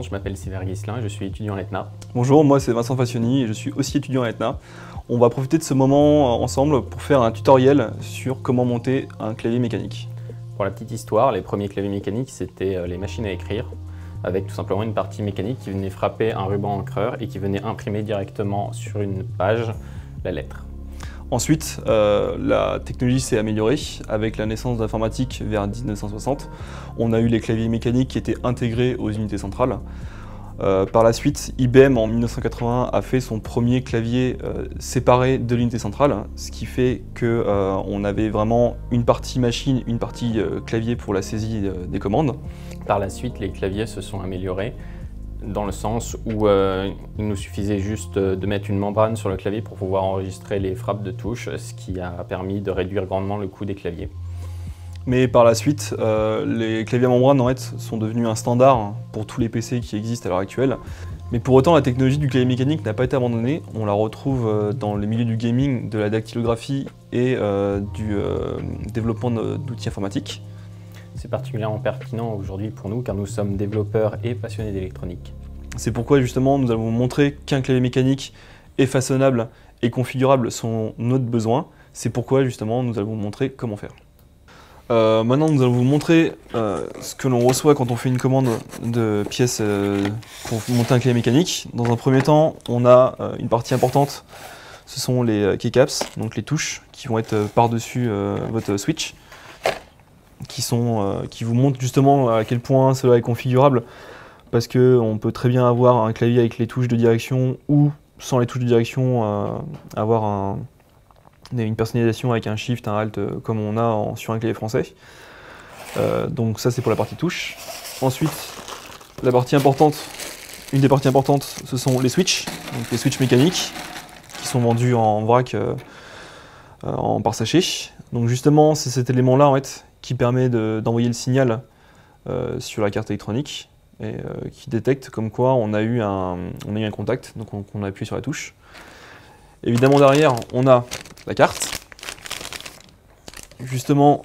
présente, je m'appelle Sévère Ghislain et je suis étudiant à l'ETNA. Bonjour, moi c'est Vincent Facioni et je suis aussi étudiant à l'ETNA. On va profiter de ce moment ensemble pour faire un tutoriel sur comment monter un clavier mécanique. Pour la petite histoire, les premiers claviers mécaniques c'était les machines à écrire, avec tout simplement une partie mécanique qui venait frapper un ruban encreur et qui venait imprimer directement sur une page la lettre. Ensuite, la technologie s'est améliorée avec la naissance de l'informatique vers 1960. On a eu les claviers mécaniques qui étaient intégrés aux unités centrales. Par la suite, IBM en 1980 a fait son premier clavier séparé de l'unité centrale, ce qui fait qu'on avait vraiment une partie machine, une partie clavier pour la saisie des commandes. Par la suite, les claviers se sont améliorés dans le sens où il nous suffisait juste de mettre une membrane sur le clavier pour pouvoir enregistrer les frappes de touches, ce qui a permis de réduire grandement le coût des claviers. Mais par la suite, les claviers à membrane en fait, sont devenus un standard pour tous les PC qui existent à l'heure actuelle. Mais pour autant, la technologie du clavier mécanique n'a pas été abandonnée. On la retrouve dans les milieux du gaming, de la dactylographie et du développement d'outils informatiques. C'est particulièrement pertinent aujourd'hui pour nous car nous sommes développeurs et passionnés d'électronique. C'est pourquoi justement nous allons vous montrer qu'un clavier mécanique est façonnable et configurable selon notre besoin. C'est pourquoi justement nous allons vous montrer comment faire. Maintenant nous allons vous montrer ce que l'on reçoit quand on fait une commande de pièces pour monter un clavier mécanique. Dans un premier temps, on a une partie importante, ce sont les keycaps, donc les touches qui vont être par-dessus votre switch. Qui vous montrent justement à quel point cela est configurable, parce qu'on peut très bien avoir un clavier avec les touches de direction ou sans les touches de direction avoir une personnalisation avec un shift, un alt comme on a sur un clavier français. Donc ça c'est pour la partie touche. Ensuite, la partie importante, une des parties importantes, ce sont les switches, donc les switches mécaniques qui sont vendus en vrac par sachet. Donc justement c'est cet élément là en fait qui permet d'envoyer le signal sur la carte électronique et qui détecte comme quoi on a eu un contact, donc on a appuyé sur la touche. Évidemment derrière on a la carte. Justement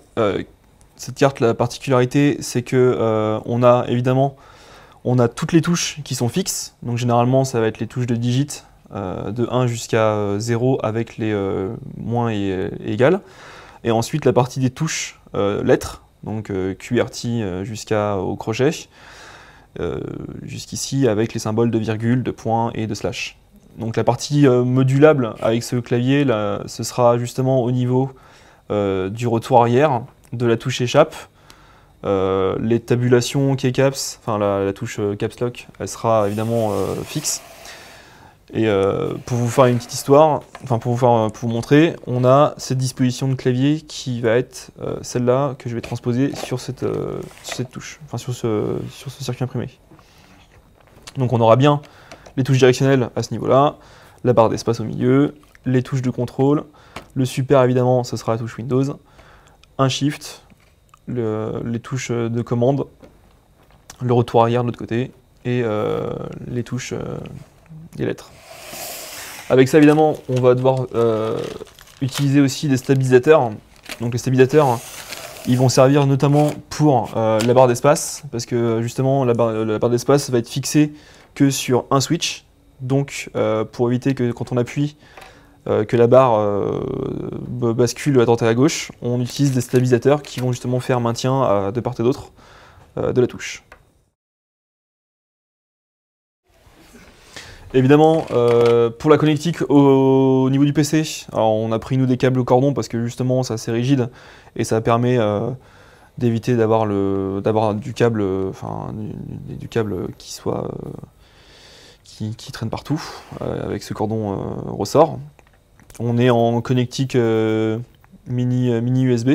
cette carte, la particularité c'est que on a toutes les touches qui sont fixes, donc généralement ça va être les touches de digits de 1 jusqu'à 0 avec les moins et égal. Et ensuite la partie des touches lettres, donc QWERTY jusqu'au crochet, jusqu'ici avec les symboles de virgule, de point et de slash. Donc la partie modulable avec ce clavier, là, ce sera justement au niveau du retour arrière, de la touche échappe, les tabulations keycaps, enfin la touche caps lock, elle sera évidemment fixe. Et pour vous faire une petite histoire, enfin pour vous montrer, on a cette disposition de clavier qui va être celle-là que je vais transposer sur cette touche, enfin sur ce circuit imprimé. Donc on aura bien les touches directionnelles à ce niveau-là, la barre d'espace au milieu, les touches de contrôle, le super évidemment ce sera la touche Windows, un shift, les touches de commande, le retour arrière de l'autre côté et les touches des lettres. Avec ça évidemment on va devoir utiliser aussi des stabilisateurs. Donc les stabilisateurs ils vont servir notamment pour la barre d'espace, parce que justement la barre d'espace va être fixée que sur un switch, donc pour éviter que quand on appuie que la barre bascule à droite et à gauche, on utilise des stabilisateurs qui vont justement faire maintien de part et d'autre de la touche. Évidemment, pour la connectique au niveau du PC, alors on a pris nous des câbles cordon parce que justement c'est assez rigide et ça permet d'éviter d'avoir du câble, du câble qui traîne partout avec ce cordon ressort. On est en connectique mini USB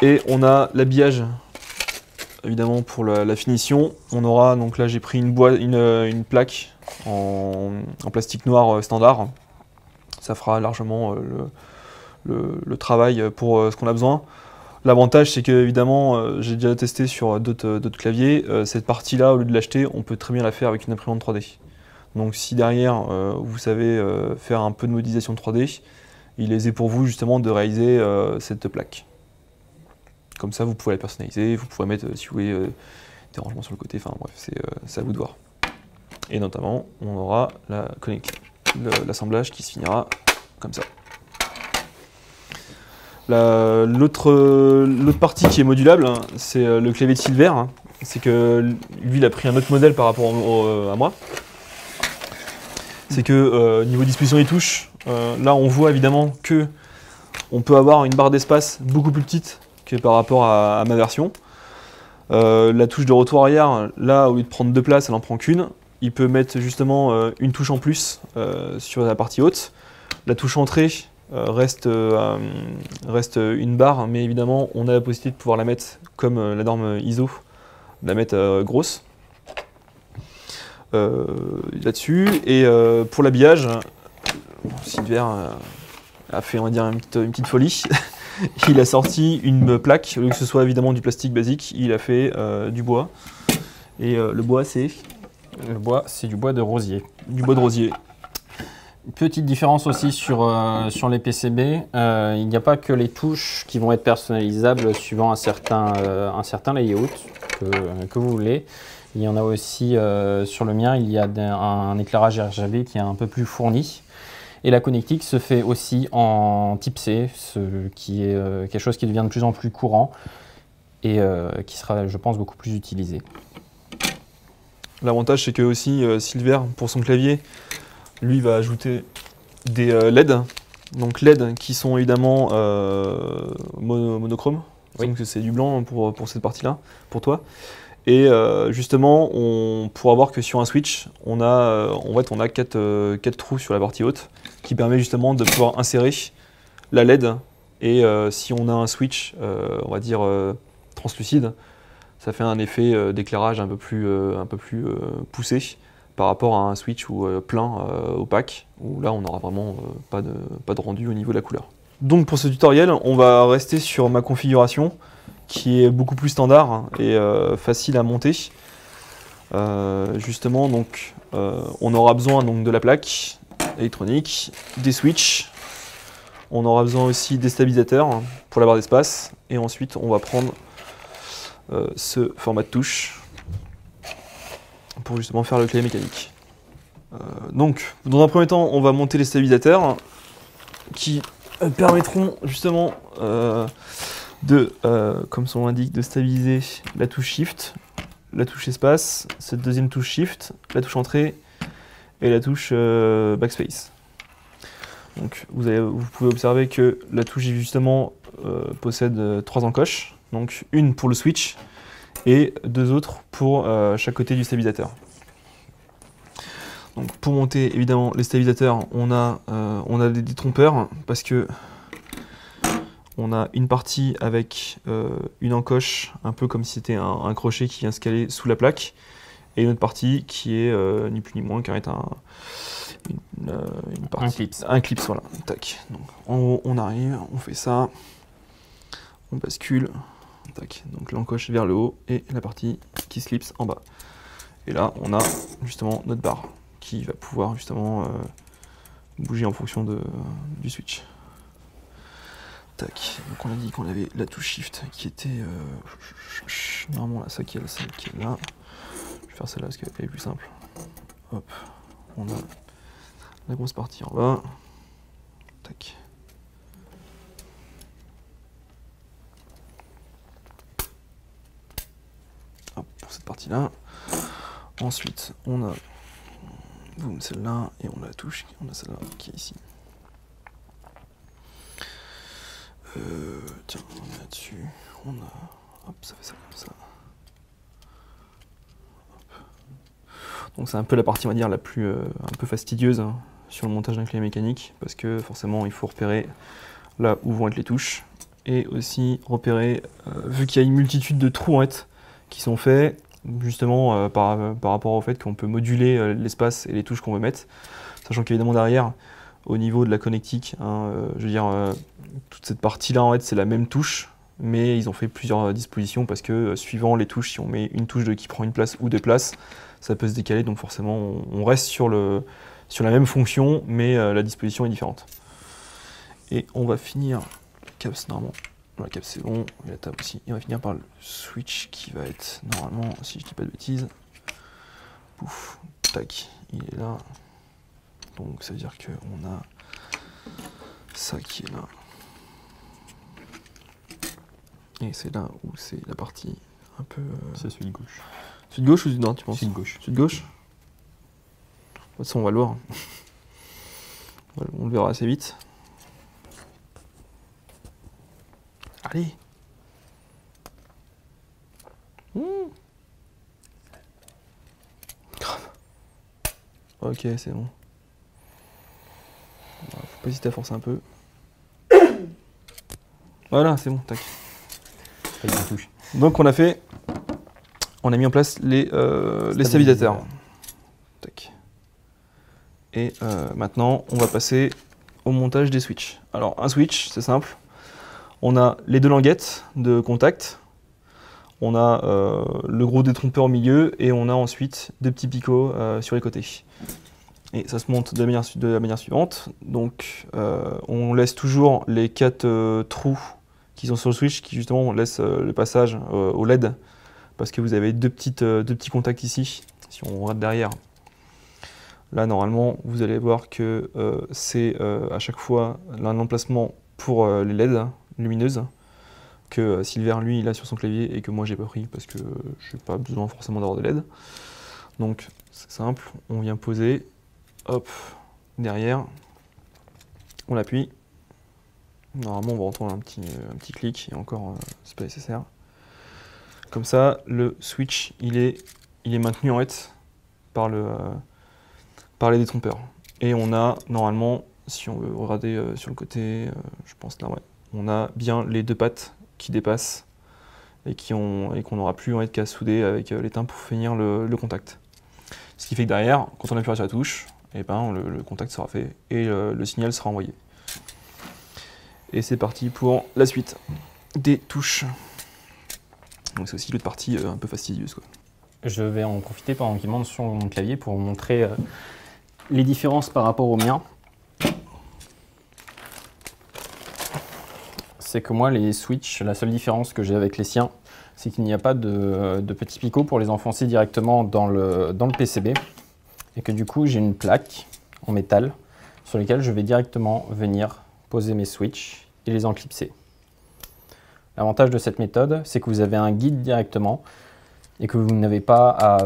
et on a l'habillage. Évidemment pour la finition, on aura, donc là j'ai pris une plaque en plastique noir standard. Ça fera largement le travail pour ce qu'on a besoin. L'avantage c'est que évidemment j'ai déjà testé sur d'autres claviers, cette partie là au lieu de l'acheter on peut très bien la faire avec une imprimante 3D. Donc si derrière vous savez faire un peu de modélisation 3D, il est aisé pour vous justement de réaliser cette plaque. Comme ça, vous pouvez la personnaliser, vous pourrez mettre, si vous voulez, des rangements sur le côté, enfin bref, c'est à vous de voir. Et notamment, on aura l'assemblage qui se finira comme ça. L'autre partie qui est modulable, hein, c'est le clavier de Silver. Hein. C'est que lui, il a pris un autre modèle par rapport à moi. C'est que niveau disposition des touches, là on voit évidemment que on peut avoir une barre d'espace beaucoup plus petite que par rapport à ma version. La touche de retour arrière, là au lieu de prendre 2 places, elle en prend qu'une. Il peut mettre justement une touche en plus sur la partie haute. La touche entrée reste une barre, mais évidemment on a la possibilité de pouvoir la mettre comme la norme ISO, de la mettre grosse là-dessus. Et pour l'habillage, Silver a fait, on va dire, une petite folie. Il a sorti une plaque, au lieu que ce soit évidemment du plastique basique, il a fait du bois. Et le bois, c'est du bois de rosier. Du bois de rosier. Petite différence aussi sur les PCB, il n'y a pas que les touches qui vont être personnalisables suivant un certain layout que vous voulez. Il y en a aussi sur le mien, il y a un éclairage RGB qui est un peu plus fourni. Et la connectique se fait aussi en type C, ce qui est quelque chose qui devient de plus en plus courant et qui sera, je pense, beaucoup plus utilisé. L'avantage, c'est que aussi Silver, pour son clavier, lui va ajouter des LED. Donc LED qui sont évidemment monochromes. Oui. Donc c'est du blanc pour cette partie-là, pour toi. Et justement, on pourra voir que sur un switch, on a 4 trous sur la partie haute qui permet justement de pouvoir insérer la LED. Et si on a un switch, on va dire translucide, ça fait un effet d'éclairage un peu plus poussé par rapport à un switch plein opaque, où là on n'aura vraiment pas de rendu au niveau de la couleur. Donc pour ce tutoriel, on va rester sur ma configuration qui est beaucoup plus standard et facile à monter. Justement, donc, on aura besoin donc, de la plaque électronique, des switches, on aura besoin aussi des stabilisateurs pour la barre d'espace, et ensuite on va prendre ce format de touche pour justement faire le clavier mécanique. Donc, dans un premier temps, on va monter les stabilisateurs qui permettront justement comme son nom l'indique, de stabiliser la touche Shift, la touche Espace, cette deuxième touche Shift, la touche Entrée et la touche Backspace. Donc vous pouvez observer que la touche justement possède 3 encoches, donc une pour le switch et 2 autres pour chaque côté du stabilisateur. Donc pour monter évidemment les stabilisateurs, on a des détrompeurs parce que on a une partie avec une encoche, un peu comme si c'était un crochet qui vient se caler sous la plaque, et une autre partie qui est ni plus ni moins qu'un un clip, voilà. Tac. Donc, en haut, on arrive, on fait ça, on bascule, tac. Donc l'encoche vers le haut et la partie qui clipse en bas. Et là, on a justement notre barre qui va pouvoir justement bouger en fonction du switch. Tac. Donc on a dit qu'on avait la touche Shift qui était normalement là, celle qui est là. Je vais faire celle-là parce qu'elle est plus simple. Hop. On a la grosse partie en bas. Tac. Hop, pour cette partie-là. Ensuite, on a celle-là et on a la touche, on a celle-là qui est ici. Tiens, on est là-dessus. On a. Hop, ça fait ça comme ça. Hop. Donc c'est un peu la partie, on va dire, la plus un peu fastidieuse hein, sur le montage d'un clavier mécanique, parce que forcément il faut repérer là où vont être les touches, et aussi repérer, vu qu'il y a une multitude de trous en fait, qui sont faits justement par rapport au fait qu'on peut moduler l'espace et les touches qu'on veut mettre, sachant qu'évidemment derrière, au niveau de la connectique, hein, je veux dire, toute cette partie-là en fait c'est la même touche, mais ils ont fait plusieurs dispositions parce que suivant les touches, si on met une touche qui prend une place ou 2 places, ça peut se décaler, donc forcément on reste sur la même fonction, mais la disposition est différente. Et on va finir caps normalement La cape c'est bon, et la table aussi. Et on va finir par le switch qui va être normalement, si je dis pas de bêtises, pouf, tac, il est là. Donc ça veut dire qu'on a ça qui est là. Et c'est là où c'est la partie un peu... C'est celui de gauche. Celui de gauche ou celui de droite, tu penses? Celui de gauche. Celui de gauche? De toute façon, on va le voir. On le verra assez vite. Allez. Grave. Ok, c'est bon. Faut pas hésiter à forcer un peu. Voilà, c'est bon, tac. Avec une touche. Donc on a mis en place les stabilisateurs. Tac. Et maintenant, on va passer au montage des switches. Alors un switch, c'est simple. On a les deux languettes de contact. On a le gros détrompeur au milieu et on a ensuite des petits picots sur les côtés. Et ça se monte de la manière suivante. Donc on laisse toujours les 4 trous qui sont sur le switch qui justement laissent le passage au LED parce que vous avez deux petits contacts ici. Si on regarde derrière, là normalement vous allez voir que c'est à chaque fois un emplacement pour les LED lumineuses que Silver lui il a sur son clavier et que moi j'ai pas pris parce que je n'ai pas besoin forcément d'avoir de LED. Donc c'est simple, on vient poser, hop, derrière, on appuie. Normalement on va entendre un petit clic et encore c'est pas nécessaire. Comme ça le switch il est maintenu en fait par les détrompeurs. Et on a normalement, si on veut regarder sur le côté, je pense là ouais, on a bien les 2 pattes qui dépassent et qu'on n'aura plus en fait qu'à souder avec l'étain pour finir le contact. Ce qui fait que derrière, quand on appuiera sur la touche, et ben, le contact sera fait et le signal sera envoyé. Et c'est parti pour la suite des touches. Donc c'est aussi l'autre partie un peu fastidieuse, quoi. Je vais en profiter pendant qu'il monte sur mon clavier pour vous montrer les différences par rapport au mien. C'est que moi, les switches, la seule différence que j'ai avec les siens, c'est qu'il n'y a pas de petits picots pour les enfoncer directement dans le PCB. Et que du coup, j'ai une plaque en métal sur laquelle je vais directement venir poser mes switches et les enclipser. L'avantage de cette méthode, c'est que vous avez un guide directement et que vous n'avez pas à,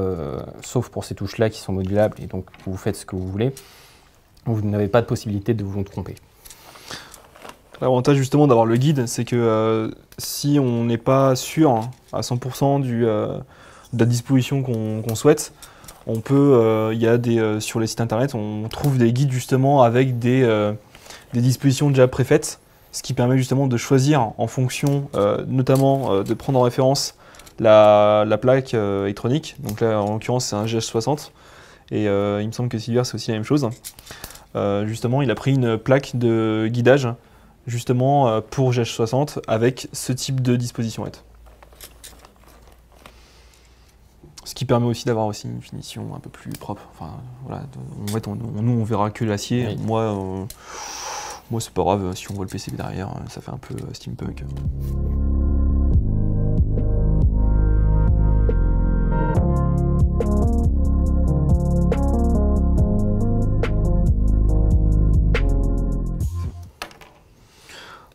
sauf pour ces touches-là qui sont modulables et donc vous faites ce que vous voulez, vous n'avez pas de possibilité de vous tromper. L'avantage justement d'avoir le guide, c'est que si on n'est pas sûr à 100% de la disposition qu'on souhaite, on peut, sur les sites internet, on trouve des guides justement avec des dispositions déjà préfaites, ce qui permet justement de choisir en fonction, notamment de prendre en référence la plaque électronique. Donc là, en l'occurrence, c'est un GH60 et il me semble que Silver, c'est aussi la même chose. Justement, il a pris une plaque de guidage justement pour GH60 avec ce type de disposition. Ce qui permet aussi d'avoir aussi une finition un peu plus propre. Enfin, voilà, en fait, nous, on verra que l'acier. Oui. Moi, c'est pas grave si on voit le PCB derrière, ça fait un peu steampunk.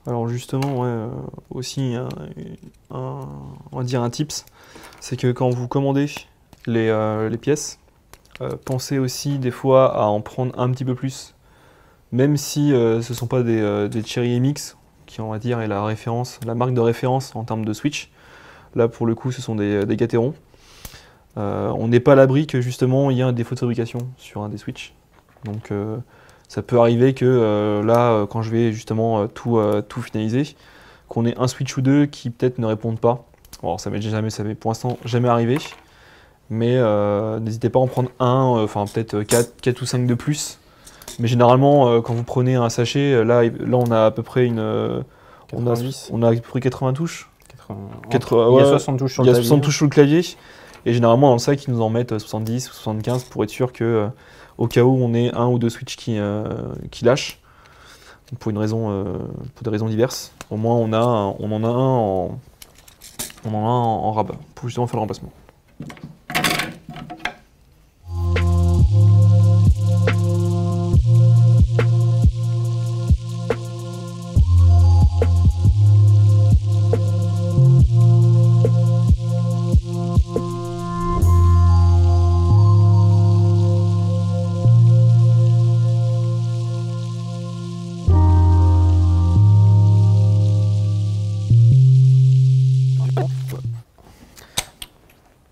Alors justement, ouais, aussi on va dire un tips, c'est que quand vous commandez les pièces, pensez aussi des fois à en prendre un petit peu plus, même si ce ne sont pas des Cherry MX, qui on va dire est la marque de référence en termes de switch. Là pour le coup ce sont des Gateron. On n'est pas à l'abri que justement il y ait un défaut de fabrication sur un des switches. Donc ça peut arriver que là, quand je vais justement tout finaliser, qu'on ait un switch ou deux qui peut-être ne répondent pas. Alors ça m'est pour l'instant jamais arrivé, mais n'hésitez pas à en prendre un, enfin peut-être 4 ou 5 de plus. Mais généralement, quand vous prenez un sachet, là on a à peu près on a à peu près 80 touches. Il y a 60 touches sur le clavier. Il y a 60 touches sur le clavier. Et généralement dans le sac, ils nous en mettent 70 ou 75 pour être sûr que au cas où on ait un ou deux switches qui lâchent. pour des raisons diverses. Au moins on en a un en rabat pour justement faire le remplacement.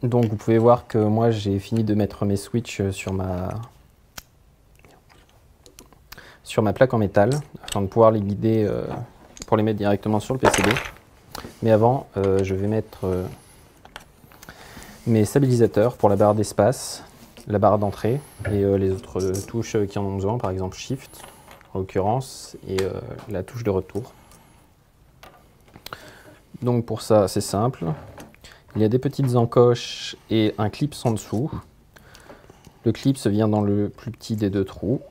Donc vous pouvez voir que moi j'ai fini de mettre mes switches sur ma plaque en métal afin de pouvoir les guider pour les mettre directement sur le PCB. Mais avant, je vais mettre mes stabilisateurs pour la barre d'espace, la barre d'entrée et les autres touches qui en ont besoin, par exemple Shift en l'occurrence et la touche de retour. Donc pour ça c'est simple. Il y a des petites encoches et un clip en dessous. Le clip vient dans le plus petit des deux trous.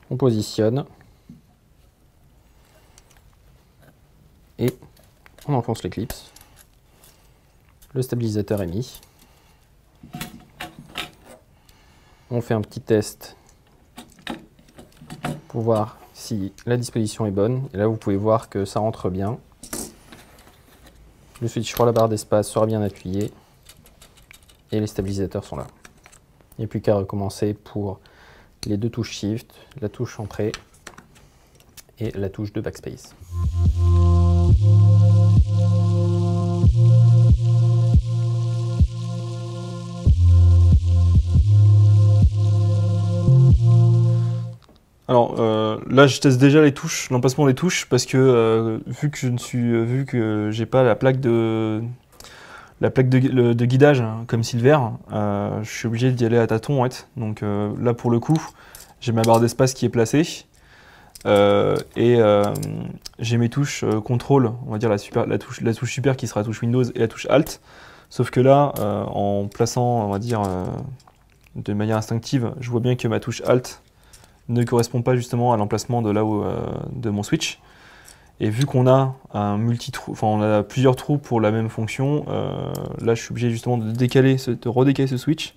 On positionne. Et on enfonce les clips. Le stabilisateur est mis. On fait un petit test pour voir si la disposition est bonne. Et là, vous pouvez voir que ça rentre bien. Le switch sur la barre d'espace sera bien appuyé et les stabilisateurs sont là. Il n'y a plus qu'à recommencer pour les deux touches Shift, la touche entrée et la touche de backspace. Alors là je teste déjà les touches, l'emplacement des touches parce que vu que j'ai pas la plaque de guidage hein, comme Silver, je suis obligé d'y aller à tâtons en fait. Donc là pour le coup j'ai ma barre d'espace qui est placée et j'ai mes touches contrôle, on va dire la touche super qui sera la touche Windows et la touche Alt. Sauf que là en plaçant on va dire de manière instinctive, je vois bien que ma touche Alt ne correspond pas justement à l'emplacement de là où, de mon switch. Et vu qu'on a un multi-trou, enfin on a plusieurs trous pour la même fonction, là je suis obligé justement de redécaler ce switch.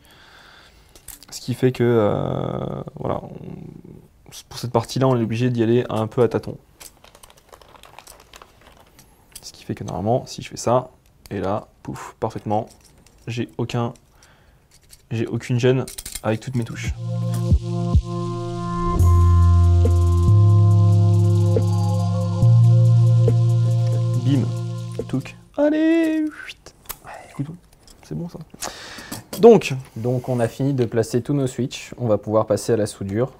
Ce qui fait que voilà, pour cette partie-là, on est obligé d'y aller un peu à tâtons. Ce qui fait que normalement, si je fais ça, et là, pouf, parfaitement, j'ai aucune gêne avec toutes mes touches. Bim, touc, allez, c'est bon ça. Donc on a fini de placer tous nos switches, on va pouvoir passer à la soudure.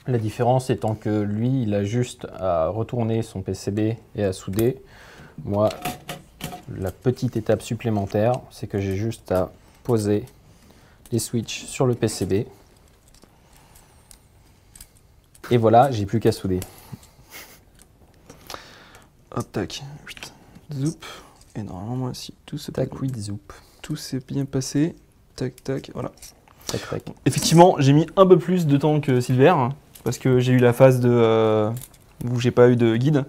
La différence étant que lui, il a juste à retourner son PCB et à souder. Moi, la petite étape supplémentaire, c'est que j'ai juste à poser les switches sur le PCB. Et voilà, j'ai plus qu'à souder. Hop, tac, zoup. Et normalement, moi, si tout se tac, oui, zoup. Tout s'est bien passé. Tac, tac, voilà. Tac, tac. Effectivement, j'ai mis un peu plus de temps que Silver, parce que j'ai eu la phase de où j'ai pas eu de guide.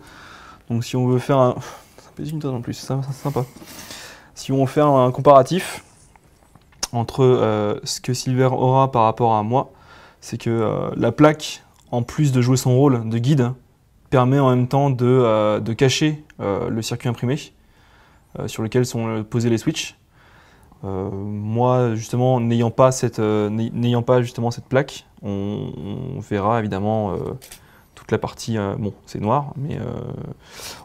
Donc si on veut faire un... Ça pèse une tonne en plus, c'est sympa. Si on veut faire un comparatif entre ce que Silver aura par rapport à moi, c'est que la plaque, en plus de jouer son rôle de guide, permet en même temps de cacher le circuit imprimé sur lequel sont posés les switches. Moi, justement, n'ayant pas justement cette plaque, on verra évidemment toute la partie, bon, c'est noir, mais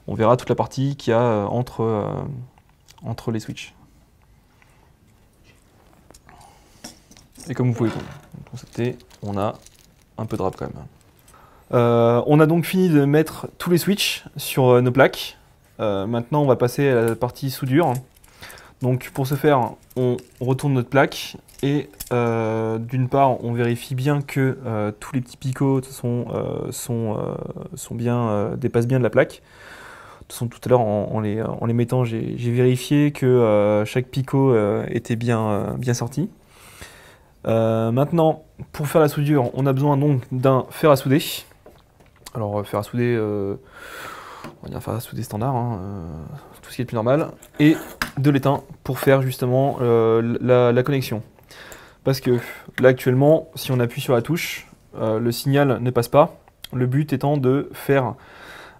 on verra toute la partie qu'il y a entre les switches. Et comme vous pouvez constater, on a un peu de rap quand même. On a donc fini de mettre tous les switches sur nos plaques. Maintenant, on va passer à la partie soudure. Donc pour ce faire, on retourne notre plaque et d'une part, on vérifie bien que tous les petits picots dépassent bien de la plaque. De toute façon, tout à l'heure, en les mettant, j'ai vérifié que chaque picot était bien sorti. Maintenant, pour faire la soudure, on a besoin donc d'un fer à souder. Alors, fer à souder, on va dire fer à souder standard, hein, tout ce qui est le plus normal. Et de l'étain pour faire justement la connexion. Parce que là, actuellement, si on appuie sur la touche, le signal ne passe pas. Le but étant de faire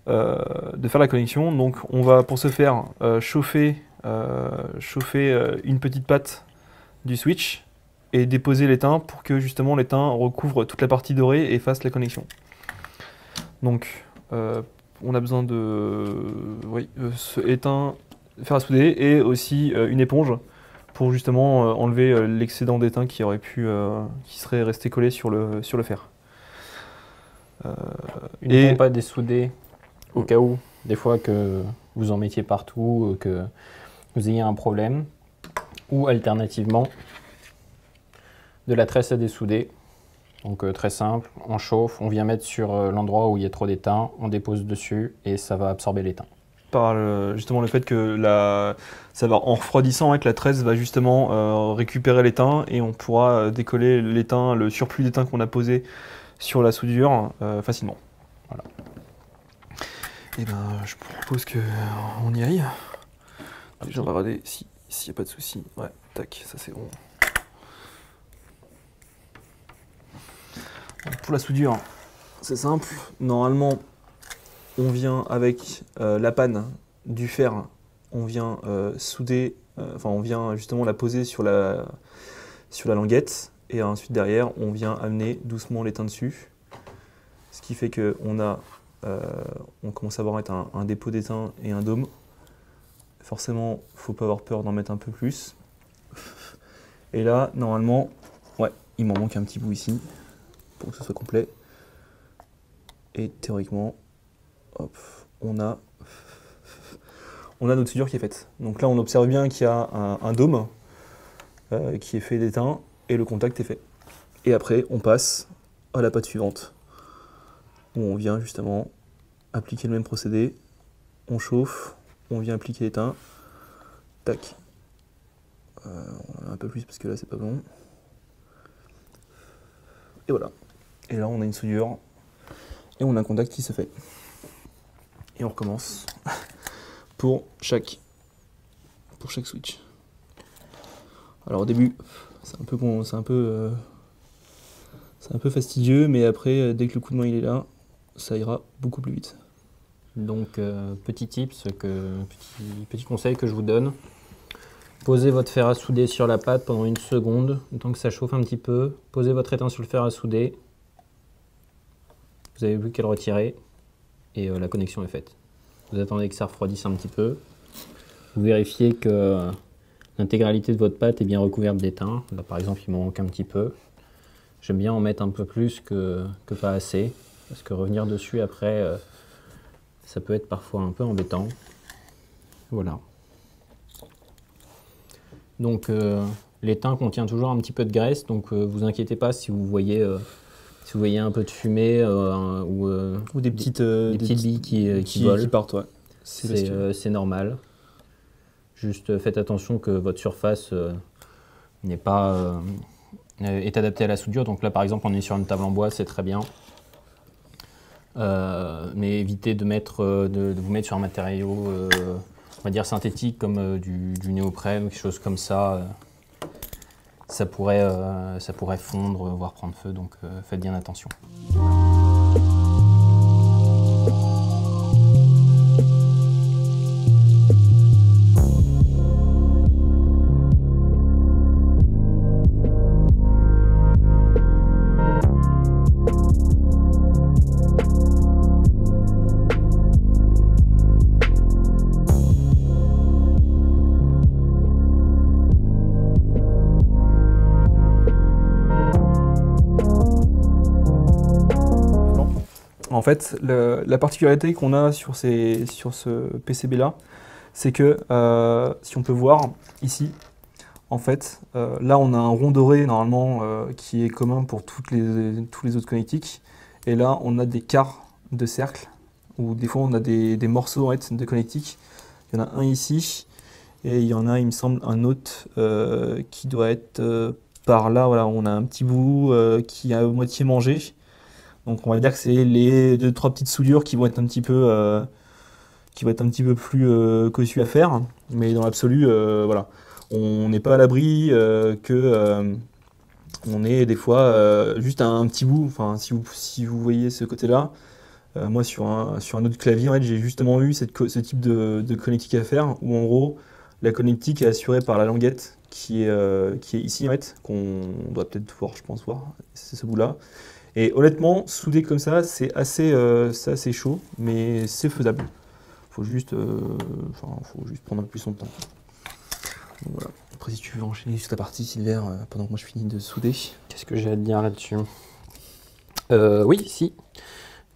la connexion. Donc, on va pour ce faire chauffer une petite patte du switch et déposer l'étain pour que justement l'étain recouvre toute la partie dorée et fasse la connexion. Donc on a besoin de étain, fer à souder et aussi une éponge pour justement enlever l'excédent d'étain qui serait resté collé sur le fer. Une pompe à dessouder au cas où, des fois que vous en mettiez partout, que vous ayez un problème, ou alternativement de la tresse à dessouder. Donc très simple, on chauffe, on vient mettre sur l'endroit où il y a trop d'étain, on dépose dessus et ça va absorber l'étain. Par justement le fait que ça va en refroidissant, que la tresse va justement récupérer l'étain et on pourra décoller l'étain, le surplus d'étain qu'on a posé sur la soudure facilement. Voilà. Et ben je propose qu'on y aille. Déjà on va regarder s'il n'y a pas de souci. Ouais, tac, ça c'est bon. Pour la soudure, c'est simple. Normalement, on vient avec la panne du fer, on vient souder, on vient justement la poser sur la languette, et ensuite derrière, on vient amener doucement l'étain dessus. Ce qui fait qu'on commence à avoir un dépôt d'étain et un dôme. Forcément, il ne faut pas avoir peur d'en mettre un peu plus. Et là, normalement, ouais, il m'en manque un petit bout ici, pour que ce soit complet. Et théoriquement, hop, on a notre soudure qui est faite. Donc là, on observe bien qu'il y a un dôme qui est fait d'étain et le contact est fait. Et après, on passe à la pâte suivante, où on vient justement appliquer le même procédé. On chauffe, on vient appliquer l'étain, tac. On en a un peu plus parce que là, c'est pas bon. Et voilà. Et là, on a une soudure et on a un contact qui se fait. Et on recommence pour chaque switch. Alors au début, c'est un peu fastidieux, mais après, dès que le coup de main il est là, ça ira beaucoup plus vite. Donc petit conseil que je vous donne. Posez votre fer à souder sur la pâte pendant 1 seconde, le temps que ça chauffe un petit peu. Posez votre étain sur le fer à souder. Vous avez plus qu'à le retirer et la connexion est faite. Vous attendez que ça refroidisse un petit peu. Vous vérifiez que l'intégralité de votre pâte est bien recouverte d'étain. Là par exemple il m'en manque un petit peu. J'aime bien en mettre un peu plus que pas assez, parce que revenir dessus après, ça peut être parfois un peu embêtant. Voilà. Donc l'étain contient toujours un petit peu de graisse, donc vous inquiétez pas si vous voyez un peu de fumée ou des petites billes qui volent. Qui partent, ouais. C'est normal. Juste faites attention que votre surface est adaptée à la soudure. Donc là par exemple on est sur une table en bois, c'est très bien. Mais évitez de vous mettre sur un matériau on va dire synthétique comme du néoprène ou quelque chose comme ça. Ça pourrait fondre, voire prendre feu, donc faites bien attention. En fait, la particularité qu'on a sur ce PCB là, c'est que si on peut voir ici, en fait, là on a un rond doré normalement qui est commun pour tous les autres connectiques, et là on a des quarts de cercle, ou des fois on a des morceaux en fait, de connectiques. Il y en a un ici, et il y en a, il me semble, un autre qui doit être par là, voilà, on a un petit bout qui est à moitié mangé. Donc on va dire que c'est les 2-3 petites soudures qui vont être un petit peu, plus cossues à faire. Mais dans l'absolu, voilà, on n'est pas à l'abri que on ait des fois juste un petit bout. Enfin, si vous voyez ce côté-là, moi sur un autre clavier, en fait, j'ai justement eu ce type de connectique à faire où en gros la connectique est assurée par la languette qui est ici en fait, qu'on doit peut-être voir, je pense voir, c'est ce bout-là. Et honnêtement, souder comme ça, c'est assez chaud, mais c'est faisable. Faut juste prendre un peu plus son temps. Donc, voilà. Après, si tu veux enchaîner sur ta partie, Silver, pendant que moi je finis de souder. Qu'est-ce que j'ai à te dire là-dessus? Oui, si.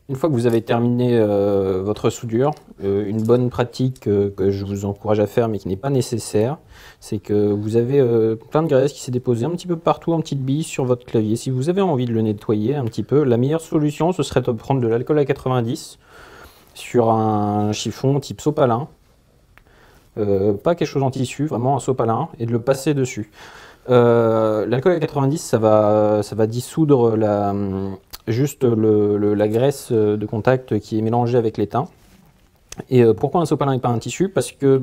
Une fois que vous avez terminé votre soudure, une bonne pratique que je vous encourage à faire mais qui n'est pas nécessaire, c'est que vous avez plein de graisse qui s'est déposée un petit peu partout en petites billes sur votre clavier. Si vous avez envie de le nettoyer un petit peu, la meilleure solution ce serait de prendre de l'alcool à 90 sur un chiffon type sopalin, pas quelque chose en tissu, vraiment un sopalin, et de le passer dessus. L'alcool à 90 ça va dissoudre juste la graisse de contact qui est mélangée avec l'étain. Et pourquoi un sopalin et pas un tissu? Parce que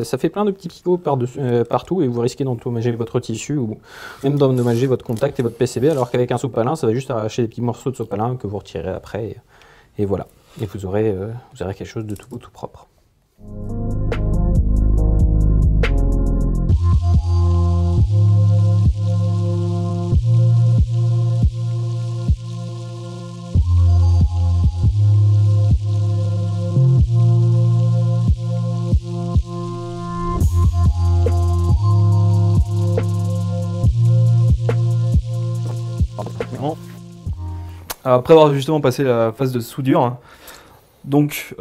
ça fait plein de petits picots partout et vous risquez d'endommager votre tissu ou même d'endommager votre contact et votre PCB, alors qu'avec un sopalin, ça va juste arracher des petits morceaux de sopalin que vous retirez après. Et voilà. Et vous aurez quelque chose de tout beau, tout propre. Alors, après avoir justement passé la phase de soudure, donc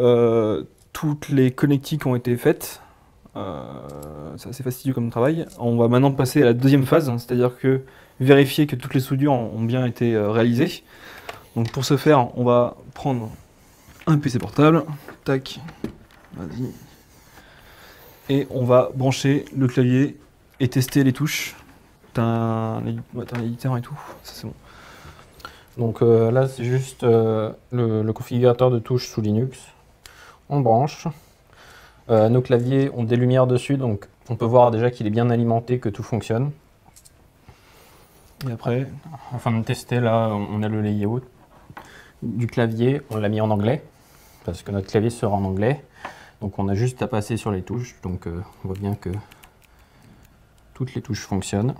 toutes les connectiques ont été faites. C'est assez fastidieux comme travail. On va maintenant passer à la deuxième phase, c'est-à-dire que vérifier que toutes les soudures ont bien été réalisées. Donc pour ce faire, on va prendre un PC portable, tac, vas-y, et on va brancher le clavier et tester les touches. T'as un éditeur et tout, ça c'est bon. Donc là, c'est juste le configurateur de touches sous Linux. On branche. Nos claviers ont des lumières dessus, donc on peut voir déjà qu'il est bien alimenté, que tout fonctionne. Et après, afin de tester, là, on a le layout du clavier. On l'a mis en anglais, parce que notre clavier sera en anglais. Donc on a juste à passer sur les touches. Donc on voit bien que toutes les touches fonctionnent.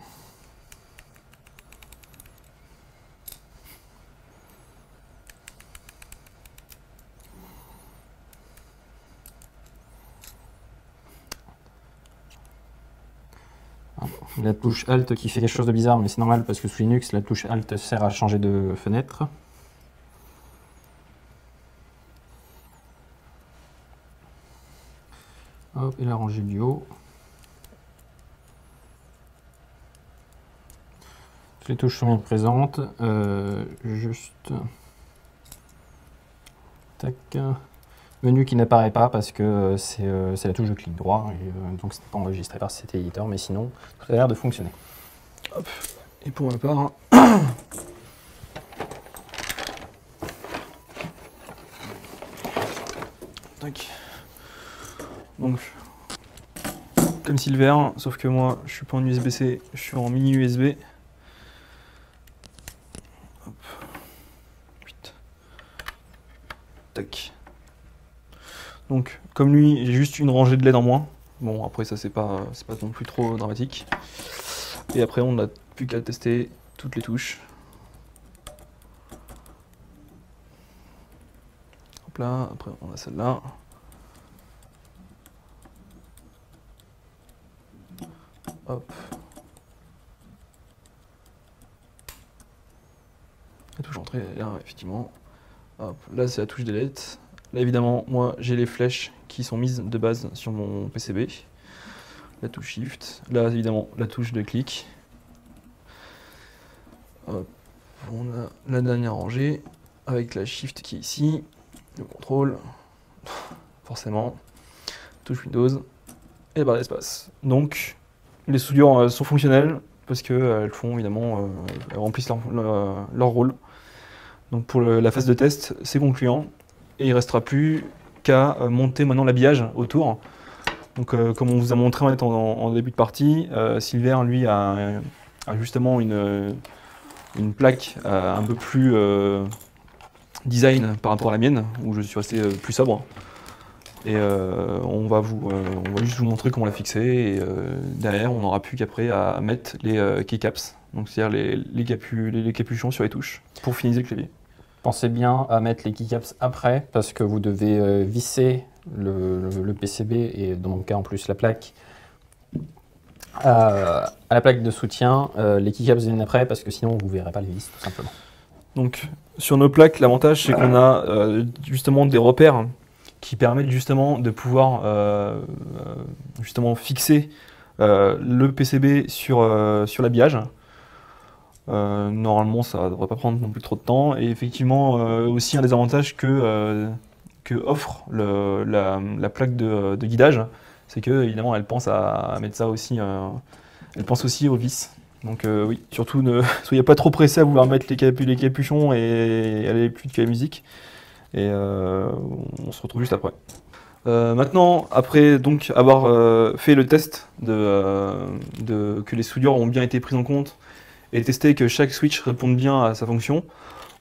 La touche Alt qui fait quelque chose de bizarre, mais c'est normal parce que sous Linux, la touche Alt sert à changer de fenêtre. Hop, et la rangée du haut. Toutes les touches sont bien présentes. Juste... Tac. Menu qui n'apparaît pas parce que c'est la touche de clic droit, et donc c'est pas enregistré par cet éditeur, mais sinon tout a l'air de fonctionner. Hop. Et pour ma part, tac. Donc comme Silver, sauf que moi je suis pas en USB-C, je suis en mini USB. Hop. Tac. Donc, comme lui, j'ai juste une rangée de LED en moins. Bon, après ça, c'est pas non plus trop dramatique. Et après, on n'a plus qu'à tester toutes les touches. Hop là, après on a celle-là. Hop. La touche entrée, là, effectivement. Hop, là, c'est la touche delete. Là, évidemment, moi, j'ai les flèches qui sont mises de base sur mon PCB. La touche Shift. Là, évidemment, la touche de clic. Hop. On a la dernière rangée avec la Shift qui est ici. Le contrôle. Forcément. Touche Windows. Et barre d'espace. Donc, les soudures sont fonctionnelles. parce qu'elles font évidemment, elles remplissent leur rôle. Donc pour la phase de test, c'est concluant et il ne restera plus qu'à monter maintenant l'habillage autour. Donc comme on vous a montré en début de partie, Silver lui a justement une plaque un peu plus design par rapport à la mienne, où je suis resté plus sobre. Et on va juste vous montrer comment la fixer. Et derrière, on n'aura plus qu'après à mettre les keycaps, donc c'est-à-dire les capuchons sur les touches, pour finaliser le clavier. Pensez bien à mettre les keycaps après, parce que vous devez visser le PCB, et dans mon cas en plus la plaque, à la plaque de soutien. Les keycaps viennent après, parce que sinon vous ne verrez pas les vis, tout simplement. Donc sur nos plaques, l'avantage c'est qu'on a justement des repères qui permettent justement de pouvoir justement fixer le PCB sur l'habillage. Normalement ça ne devrait pas prendre non plus trop de temps, et effectivement aussi un des avantages que offre la plaque de guidage, c'est que évidemment elle pense à mettre ça aussi, elle pense aussi aux vis. Donc oui, surtout ne soyez pas trop pressé à vouloir mettre les capuchons et aller plus de la musique. Et on se retrouve juste après. Maintenant, après donc avoir fait le test que les soudures ont bien été prises en compte et tester que chaque switch réponde bien à sa fonction,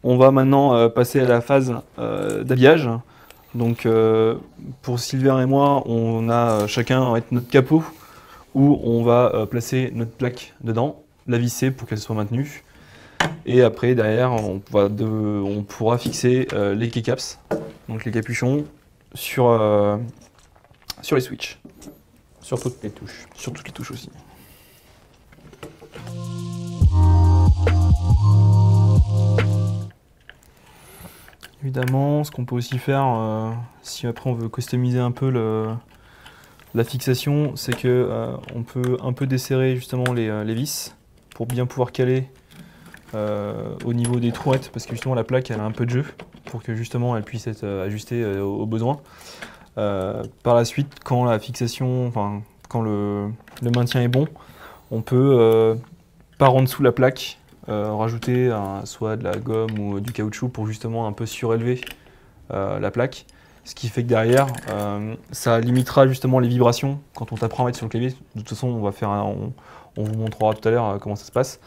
on va maintenant passer à la phase d'habillage. Donc pour Silver et moi, on a chacun notre capot où on va placer notre plaque dedans, la visser pour qu'elle soit maintenue. Et après, derrière, on pourra fixer les keycaps, donc les capuchons, sur les switches. Sur toutes les touches. Sur toutes les touches aussi. Évidemment, ce qu'on peut aussi faire, si après on veut customiser un peu la fixation, c'est que on peut un peu desserrer justement les vis pour bien pouvoir caler au niveau des trouettes, parce que justement la plaque elle a un peu de jeu pour que justement elle puisse être ajustée aux besoins. Par la suite, quand la fixation, enfin quand le maintien est bon, on peut par en dessous la plaque rajouter soit de la gomme ou du caoutchouc pour justement un peu surélever la plaque. Ce qui fait que derrière, ça limitera justement les vibrations quand on tapera à mettre sur le clavier. De toute façon, on vous montrera tout à l'heure comment ça se passe.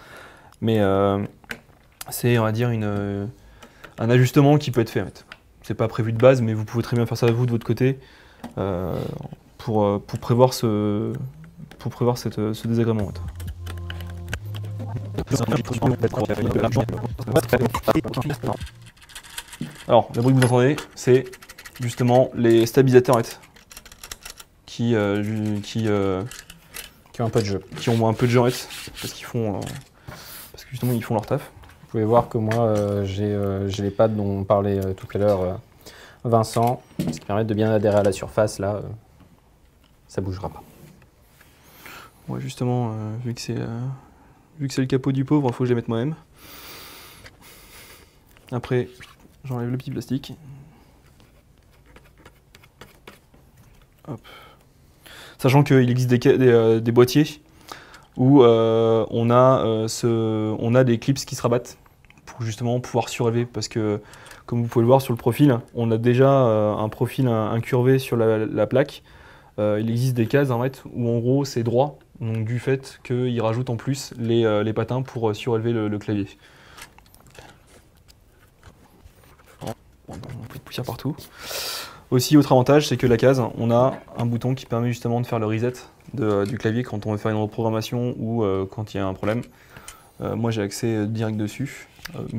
Mais c'est, on va dire, un ajustement qui peut être fait. En fait. C'est pas prévu de base, mais vous pouvez très bien faire ça vous de votre côté pour prévoir ce désagrément. En fait. Alors, le bruit que vous entendez, c'est justement les stabilisateurs en fait, qui ont un peu de jeu. Qui ont un peu de jeu en fait, parce que justement ils font leur taf. Vous pouvez voir que moi j'ai les pads dont on parlait tout à l'heure Vincent, ce qui permet de bien adhérer à la surface, là ça bougera pas. Ouais, justement, vu que c'est le capot du pauvre, il faut que je les mette moi-même. Après, j'enlève le petit plastique. Hop. Sachant qu'il existe des boîtiers où on a des clips qui se rabattent pour justement pouvoir surélever, parce que comme vous pouvez le voir sur le profil, on a déjà un profil incurvé sur la plaque. Il existe des cases en fait, où en gros c'est droit, donc du fait qu'il rajoute en plus les patins pour surélever le clavier. Bon, un peu de poussière partout. Aussi, autre avantage, c'est que la case, on a un bouton qui permet justement de faire le reset du clavier quand on veut faire une reprogrammation ou quand il y a un problème. Moi, j'ai accès direct dessus,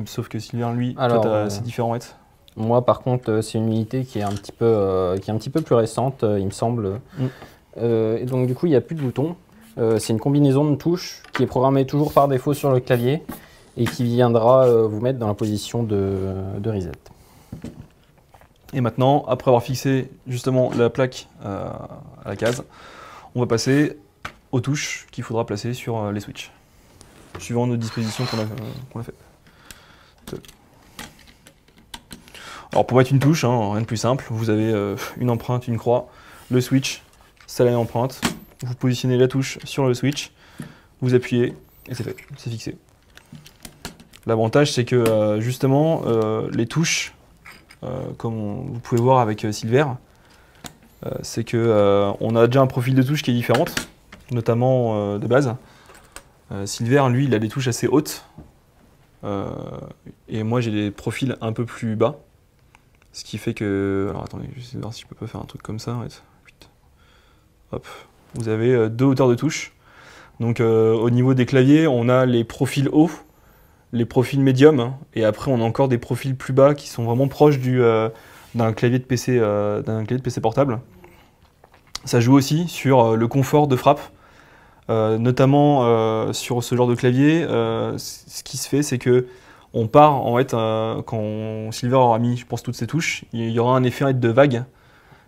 sauf que Sylvain, lui, c'est différent. Moi, par contre, c'est une unité qui est un petit peu plus récente, il me semble. Et donc, du coup, il n'y a plus de bouton. C'est une combinaison de touches qui est programmée toujours par défaut sur le clavier et qui viendra vous mettre dans la position de reset. Et maintenant, après avoir fixé justement la plaque à la case, on va passer aux touches qu'il faudra placer sur les switches, suivant nos dispositions qu'on a fait. Alors pour mettre une touche, rien de plus simple, vous avez une empreinte, une croix, le switch, ça la met empreinte, vous positionnez la touche sur le switch, vous appuyez et c'est fait, c'est fixé. L'avantage c'est que justement les touches, comme vous pouvez voir avec Silver, c'est que on a déjà un profil de touche qui est différent, notamment de base. Silver, lui, il a des touches assez hautes, et moi j'ai des profils un peu plus bas, ce qui fait que... Alors attendez, je vais essayer de voir si je peux pas faire un truc comme ça. Hop, vous avez deux hauteurs de touche. Donc au niveau des claviers, on a les profils hauts, les profils médiums, et après on a encore des profils plus bas qui sont vraiment proches d'un clavier de PC portable. Ça joue aussi sur le confort de frappe, notamment sur ce genre de clavier. Ce qui se fait, c'est que on part en fait quand Silver aura mis, je pense, toutes ses touches, il y aura un effet de vague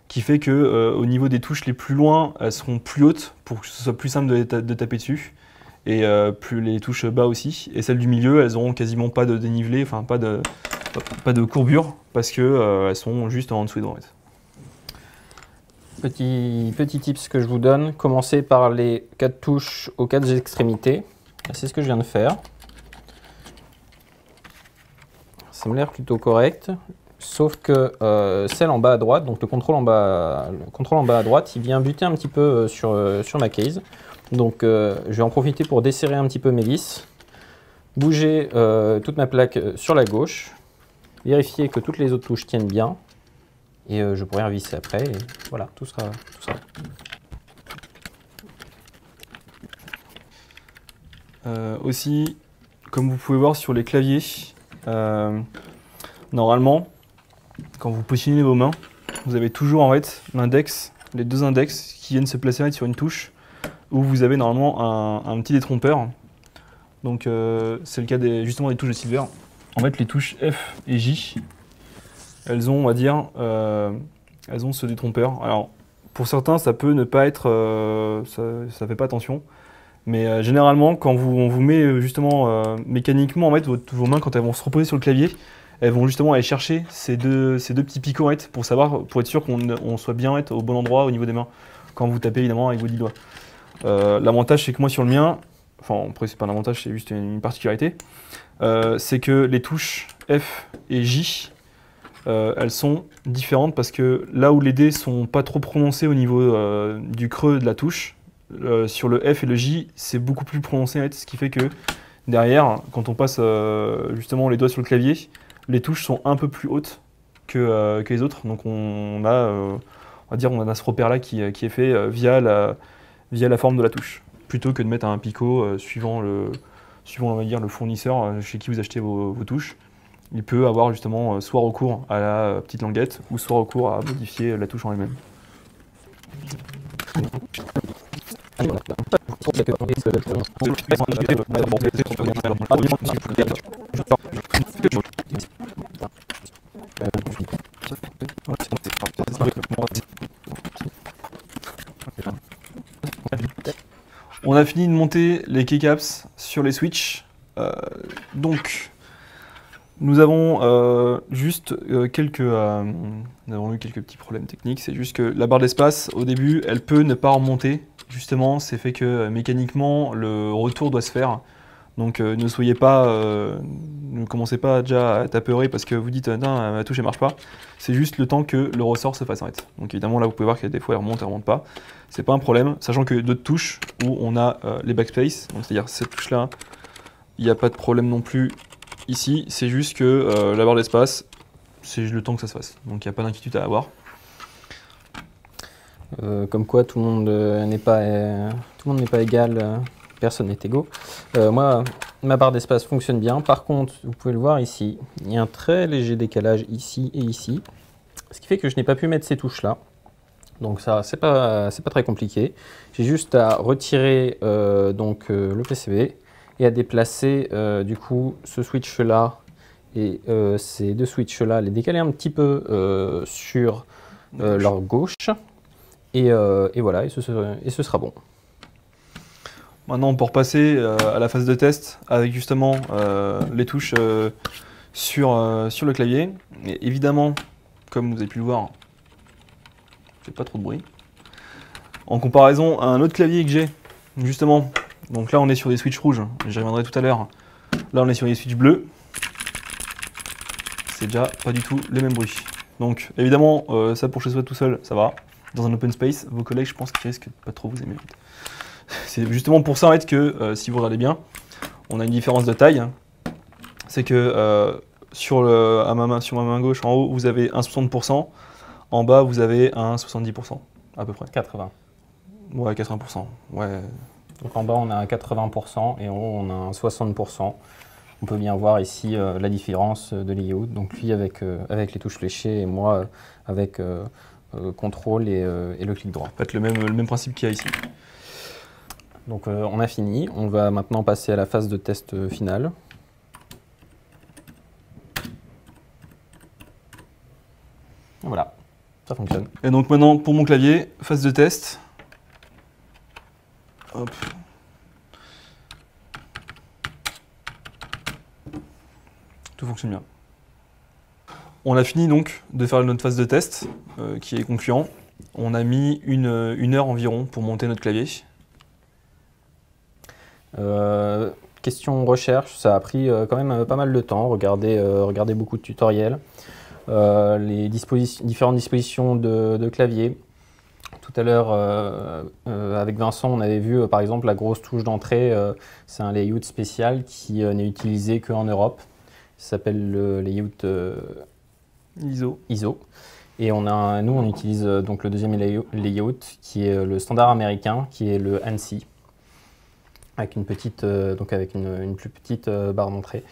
qui fait que au niveau des touches les plus loin, elles seront plus hautes pour que ce soit plus simple de taper dessus, et plus les touches bas aussi. Et celles du milieu, elles auront quasiment pas de dénivelé, enfin pas de courbure, parce que elles sont juste en dessous des droites. Petit tips que je vous donne, commencez par les 4 touches aux 4 extrémités. C'est ce que je viens de faire. Ça me l'air plutôt correct, sauf que celle en bas à droite, donc le contrôle en bas à droite, il vient buter un petit peu sur ma case. Donc je vais en profiter pour desserrer un petit peu mes vis, bouger toute ma plaque sur la gauche, vérifier que toutes les autres touches tiennent bien, et je pourrai revisser après, et voilà, tout sera. Aussi, comme vous pouvez voir sur les claviers, normalement, quand vous positionnez vos mains, vous avez toujours en fait l'index, les deux index qui viennent se placer sur une touche où vous avez normalement un petit détrompeur. Donc c'est le cas justement des touches de Silver. En fait, les touches F et J, elles ont, on va dire, elles ont ce détrompeur. Alors pour certains, ça peut ne pas être, ça fait pas attention. Mais généralement, quand on vous met justement mécaniquement, en fait, vos mains, quand elles vont se reposer sur le clavier, elles vont justement aller chercher ces deux petits picots pour être sûr qu'on soit bien au bon endroit au niveau des mains, quand vous tapez évidemment avec vos 10 doigts. L'avantage, c'est que moi sur le mien, enfin après c'est pas un avantage, c'est juste une particularité, c'est que les touches F et J, elles sont différentes parce que là où les dés sont pas trop prononcés au niveau du creux de la touche, sur le F et le J, c'est beaucoup plus prononcé, ce qui fait que derrière, quand on passe justement les doigts sur le clavier, les touches sont un peu plus hautes que les autres. Donc on va dire, on a ce repère-là qui est fait via la forme de la touche, plutôt que de mettre un picot suivant on va dire, le fournisseur chez qui vous achetez vos touches. Il peut avoir justement soit recours à la petite languette, ou soit recours à modifier la touche en elle-même. On a fini de monter les keycaps sur les switches. Donc, nous avons juste quelques petits problèmes techniques. C'est juste que la barre d'espace, au début, elle peut ne pas remonter. Justement, c'est fait que mécaniquement, le retour doit se faire. Donc ne commencez pas déjà à t'apeurer parce que vous dites non, ma touche elle marche pas. C'est juste le temps que le ressort se fasse en fait. Donc évidemment là vous pouvez voir que des fois elle remonte pas. C'est pas un problème, sachant que d'autres touches où on a les backspace, donc c'est-à-dire cette touche là, il n'y a pas de problème non plus ici. C'est juste que la barre d'espace, c'est le temps que ça se fasse. Donc il n'y a pas d'inquiétude à avoir. Comme quoi tout le monde n'est pas égal. Personne n'est égaux. Moi, ma barre d'espace fonctionne bien. Par contre, vous pouvez le voir ici, il y a un très léger décalage ici et ici, ce qui fait que je n'ai pas pu mettre ces touches-là. Donc ça, c'est pas très compliqué. J'ai juste à retirer le PCB et à déplacer du coup ce switch-là et ces deux switches-là, les décaler un petit peu sur leur gauche. Et voilà, et ce sera bon. Maintenant, pour passer à la phase de test avec justement les touches sur le clavier. Et évidemment, comme vous avez pu le voir, je fais pas trop de bruit. En comparaison à un autre clavier que j'ai, justement, Donc là, on est sur des switches rouges, j'y reviendrai tout à l'heure. Là, on est sur des switches bleus. C'est déjà pas du tout les mêmes bruits. Donc évidemment, ça pour chez soi tout seul, ça va. Dans un open space, vos collègues, je pense qu'ils risquent de pas trop vous aimer. C'est justement pour ça en fait que, si vous regardez bien, on a une différence de taille. C'est que sur ma main gauche, en haut, vous avez un 60%. En bas, vous avez un 70%, à peu près. 80. Ouais, 80%. Ouais. Donc en bas, on a un 80% et en haut, on a un 60%. On peut bien voir ici la différence de layout. Donc lui avec les touches fléchées et moi avec contrôle et le clic droit. En fait, le même principe qu'il y a ici. Donc on a fini. On va maintenant passer à la phase de test finale. Voilà, ça fonctionne. Et donc maintenant, pour mon clavier, phase de test. Hop. Tout fonctionne bien. On a fini donc de faire notre phase de test, qui est concluant. On a mis une heure environ pour monter notre clavier. Question recherche, ça a pris quand même pas mal de temps. Regardez beaucoup de tutoriels. Les différentes dispositions de clavier. Tout à l'heure, avec Vincent, on avait vu par exemple la grosse touche d'entrée. C'est un layout spécial qui n'est utilisé qu'en Europe. Ça s'appelle le layout ISO. Et nous, on utilise donc le deuxième layout qui est le standard américain, qui est le ANSI, avec une petite, avec une plus petite barre d'entrée.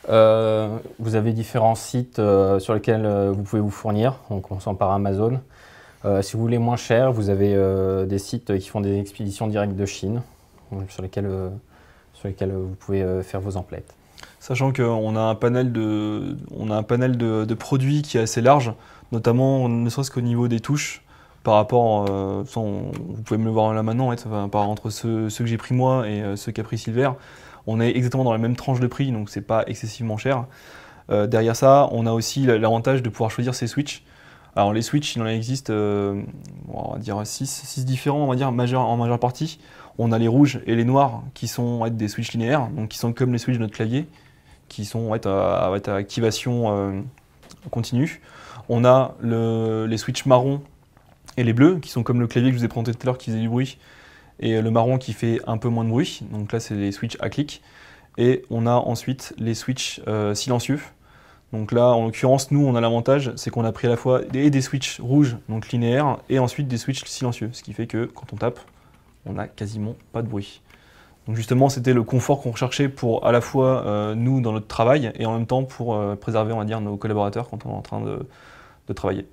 Vous avez différents sites sur lesquels vous pouvez vous fournir, en commençant par Amazon. Si vous voulez moins cher, vous avez des sites qui font des expéditions directes de Chine, sur lesquels vous pouvez faire vos emplettes. Sachant qu'on a un panel de produits qui est assez large, notamment ne serait-ce qu'au niveau des touches, par rapport, vous pouvez me le voir là maintenant, entre ceux que j'ai pris moi et ceux qu'a pris Silver, on est exactement dans la même tranche de prix, donc c'est pas excessivement cher. Derrière ça, on a aussi l'avantage de pouvoir choisir ses switches. Alors les switches, il en existe, on va dire 6 différents, on va dire en majeure partie. On a les rouges et les noirs qui sont des switches linéaires, donc qui sont comme les switches de notre clavier, qui sont à activation continue. On a les switches marrons et les bleus, qui sont comme le clavier que je vous ai présenté tout à l'heure, qui faisait du bruit, et le marron qui fait un peu moins de bruit. Donc là, c'est les switches à clic. Et on a ensuite les switches silencieux. Donc là, en l'occurrence, nous, on a l'avantage, c'est qu'on a pris à la fois des switches rouges, donc linéaires, et ensuite des switches silencieux, ce qui fait que quand on tape, on n'a quasiment pas de bruit. Donc justement, c'était le confort qu'on recherchait pour à la fois nous dans notre travail, et en même temps pour préserver, on va dire, nos collaborateurs quand on est en train de travailler.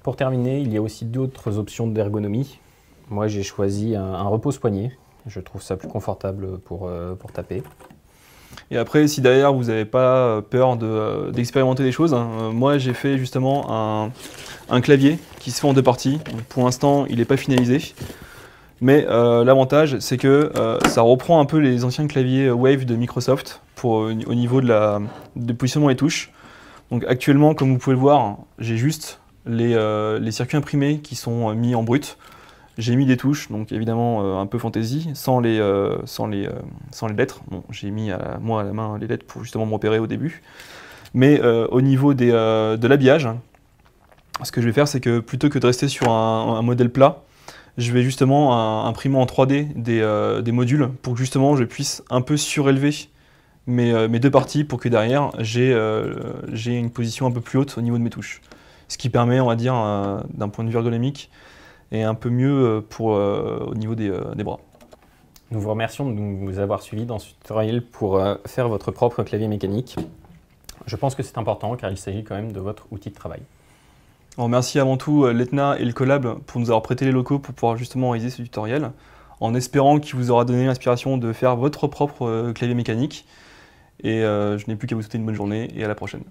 Pour terminer, il y a aussi d'autres options d'ergonomie. Moi, j'ai choisi un repose-poignet. Je trouve ça plus confortable pour taper. Et après, si derrière vous n'avez pas peur d'expérimenter des choses, moi j'ai fait justement un clavier qui se fait en 2 parties. Donc, pour l'instant, il n'est pas finalisé. Mais l'avantage, c'est que ça reprend un peu les anciens claviers Wave de Microsoft au niveau de positionnement des touches. Donc actuellement, comme vous pouvez le voir, j'ai juste les circuits imprimés qui sont mis en brut. J'ai mis des touches, donc évidemment un peu fantaisie, sans les lettres. Bon, j'ai mis moi à la main les lettres pour justement me repérer au début. Mais au niveau de l'habillage, ce que je vais faire, c'est que plutôt que de rester sur un modèle plat, je vais justement imprimer en 3D des modules pour que justement je puisse un peu surélever mes 2 parties pour que derrière j'ai une position un peu plus haute au niveau de mes touches. Ce qui permet, on va dire, d'un point de vue ergonomique, et un peu mieux au niveau des bras. Nous vous remercions de nous avoir suivis dans ce tutoriel pour faire votre propre clavier mécanique. Je pense que c'est important car il s'agit quand même de votre outil de travail. On remercie avant tout l'Etna et le Collab pour nous avoir prêté les locaux pour pouvoir justement réaliser ce tutoriel, en espérant qu'il vous aura donné l'inspiration de faire votre propre clavier mécanique. Et je n'ai plus qu'à vous souhaiter une bonne journée et à la prochaine.